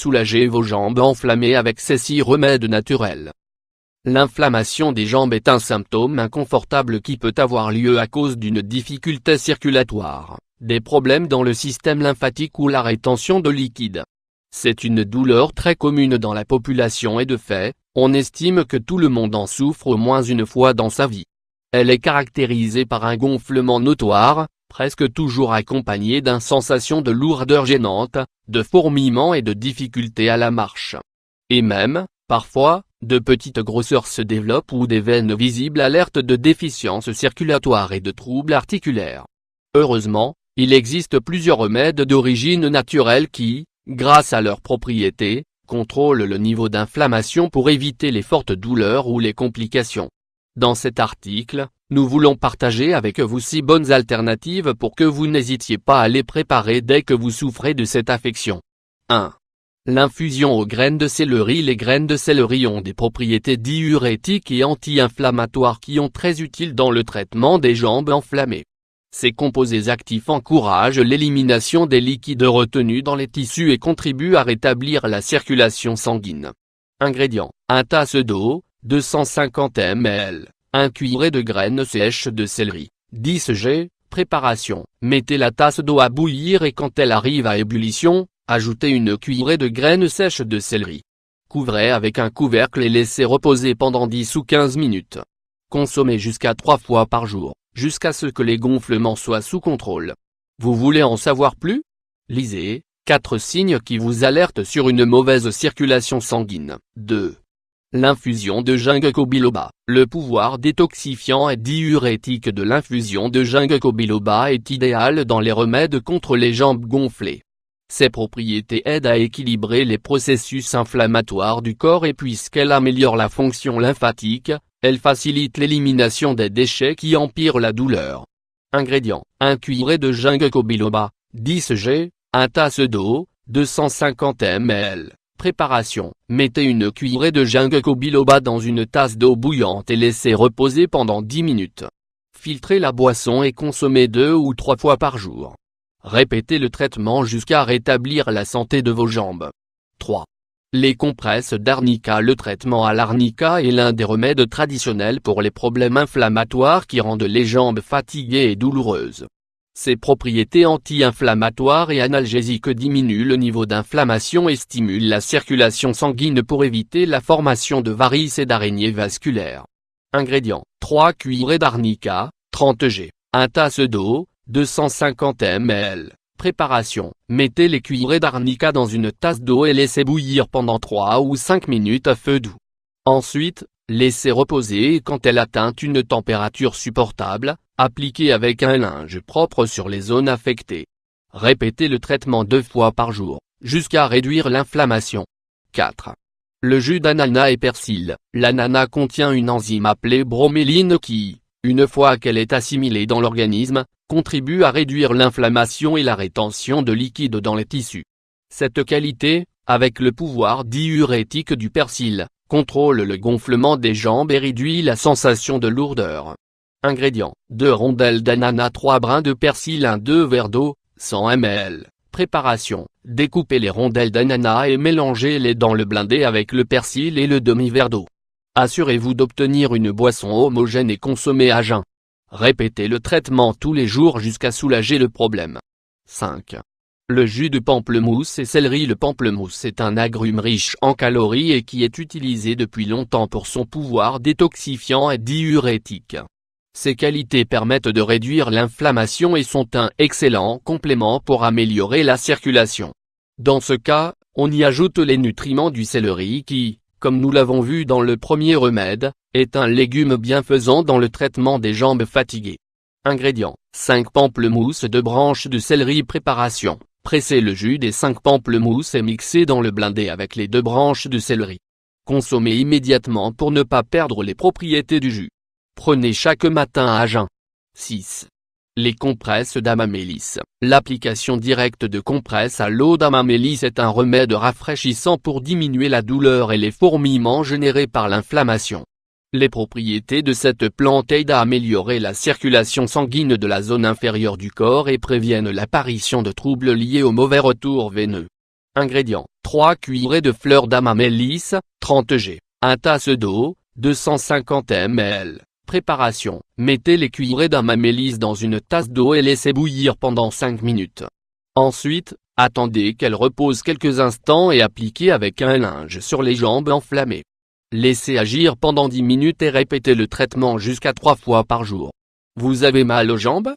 Soulagez vos jambes enflammées avec ces 6 remèdes naturels. L'inflammation des jambes est un symptôme inconfortable qui peut avoir lieu à cause d'une difficulté circulatoire, des problèmes dans le système lymphatique ou la rétention de liquide. C'est une douleur très commune dans la population et de fait, on estime que tout le monde en souffre au moins une fois dans sa vie. Elle est caractérisée par un gonflement notoire, presque toujours accompagné d'une sensation de lourdeur gênante, de fourmillement et de difficulté à la marche. Et même, parfois, de petites grosseurs se développent ou des veines visibles alertent de déficience circulatoire et de troubles articulaires. Heureusement, il existe plusieurs remèdes d'origine naturelle qui, grâce à leurs propriétés, contrôlent le niveau d'inflammation pour éviter les fortes douleurs ou les complications. Dans cet article, nous voulons partager avec vous 6 bonnes alternatives pour que vous n'hésitiez pas à les préparer dès que vous souffrez de cette affection. 1. L'infusion aux graines de céleri. Les graines de céleri ont des propriétés diurétiques et anti-inflammatoires qui sont très utiles dans le traitement des jambes enflammées. Ces composés actifs encouragent l'élimination des liquides retenus dans les tissus et contribuent à rétablir la circulation sanguine. Ingrédients: 1 tasse d'eau, 250 ml, 1 cuillerée de graines sèches de céleri, 10 g. Préparation: mettez la tasse d'eau à bouillir et quand elle arrive à ébullition, ajoutez une cuillerée de graines sèches de céleri. Couvrez avec un couvercle et laissez reposer pendant 10 ou 15 minutes. Consommez jusqu'à 3 fois par jour, jusqu'à ce que les gonflements soient sous contrôle. Vous voulez en savoir plus? Lisez 4 signes qui vous alertent sur une mauvaise circulation sanguine. 2. L'infusion de ginkgo biloba. Le pouvoir détoxifiant et diurétique de l'infusion de ginkgo biloba est idéal dans les remèdes contre les jambes gonflées. Ses propriétés aident à équilibrer les processus inflammatoires du corps et puisqu'elle améliore la fonction lymphatique, elle facilite l'élimination des déchets qui empirent la douleur. Ingrédients: 1 cuillerée de ginkgo biloba, 10 g, 1 tasse d'eau, 250 ml. Préparation: mettez une cuillerée de ginkgo biloba dans une tasse d'eau bouillante et laissez reposer pendant 10 minutes. Filtrez la boisson et consommez 2 ou 3 fois par jour. Répétez le traitement jusqu'à rétablir la santé de vos jambes. 3. Les compresses d'arnica. Le traitement à l'arnica est l'un des remèdes traditionnels pour les problèmes inflammatoires qui rendent les jambes fatiguées et douloureuses. Ses propriétés anti-inflammatoires et analgésiques diminuent le niveau d'inflammation et stimulent la circulation sanguine pour éviter la formation de varices et d'araignées vasculaires. Ingrédients: 3 cuillerées d'arnica, 30 g, 1 tasse d'eau, 250 ml. Préparation: mettez les cuillerées d'arnica dans une tasse d'eau et laissez bouillir pendant 3 ou 5 minutes à feu doux. Ensuite, laissez reposer et quand elle atteint une température supportable, appliquez avec un linge propre sur les zones affectées. Répétez le traitement 2 fois par jour, jusqu'à réduire l'inflammation. 4. Le jus d'ananas et persil. L'ananas contient une enzyme appelée broméline qui, une fois qu'elle est assimilée dans l'organisme, contribue à réduire l'inflammation et la rétention de liquide dans les tissus. Cette qualité, avec le pouvoir diurétique du persil, contrôle le gonflement des jambes et réduit la sensation de lourdeur. Ingrédients: 2 rondelles d'ananas, 3 brins de persil, 2 verres d'eau, 100 ml. Préparation: découpez les rondelles d'ananas et mélangez-les dans le blendé avec le persil et le demi-verre d'eau. Assurez-vous d'obtenir une boisson homogène et consommée à jeun. Répétez le traitement tous les jours jusqu'à soulager le problème. 5. Le jus de pamplemousse et céleri. Le pamplemousse est un agrume riche en calories et qui est utilisé depuis longtemps pour son pouvoir détoxifiant et diurétique. Ses qualités permettent de réduire l'inflammation et sont un excellent complément pour améliorer la circulation. Dans ce cas, on y ajoute les nutriments du céleri qui, comme nous l'avons vu dans le premier remède, est un légume bienfaisant dans le traitement des jambes fatiguées. Ingrédients: 5 pamplemousses, 2 branches de céleri. Préparation: pressez le jus des 5 pamplemousses et mixez dans le blendé avec les 2 branches de céleri. Consommez immédiatement pour ne pas perdre les propriétés du jus. Prenez chaque matin à jeun. 6. Les compresses d'amamélis. L'application directe de compresses à l'eau d'amamélis est un remède rafraîchissant pour diminuer la douleur et les fourmillements générés par l'inflammation. Les propriétés de cette plante aident à améliorer la circulation sanguine de la zone inférieure du corps et préviennent l'apparition de troubles liés au mauvais retour veineux. Ingrédients: 3 cuillerées de fleurs d'amamélis, 30 g, 1 tasse d'eau, 250 ml. Préparation: mettez les cuillerées d'amamélis dans une tasse d'eau et laissez bouillir pendant 5 minutes. Ensuite, attendez qu'elles reposent quelques instants et appliquez avec un linge sur les jambes enflammées. Laissez agir pendant 10 minutes et répétez le traitement jusqu'à 3 fois par jour. Vous avez mal aux jambes?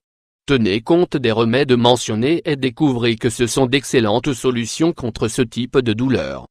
Tenez compte des remèdes mentionnés et découvrez que ce sont d'excellentes solutions contre ce type de douleur.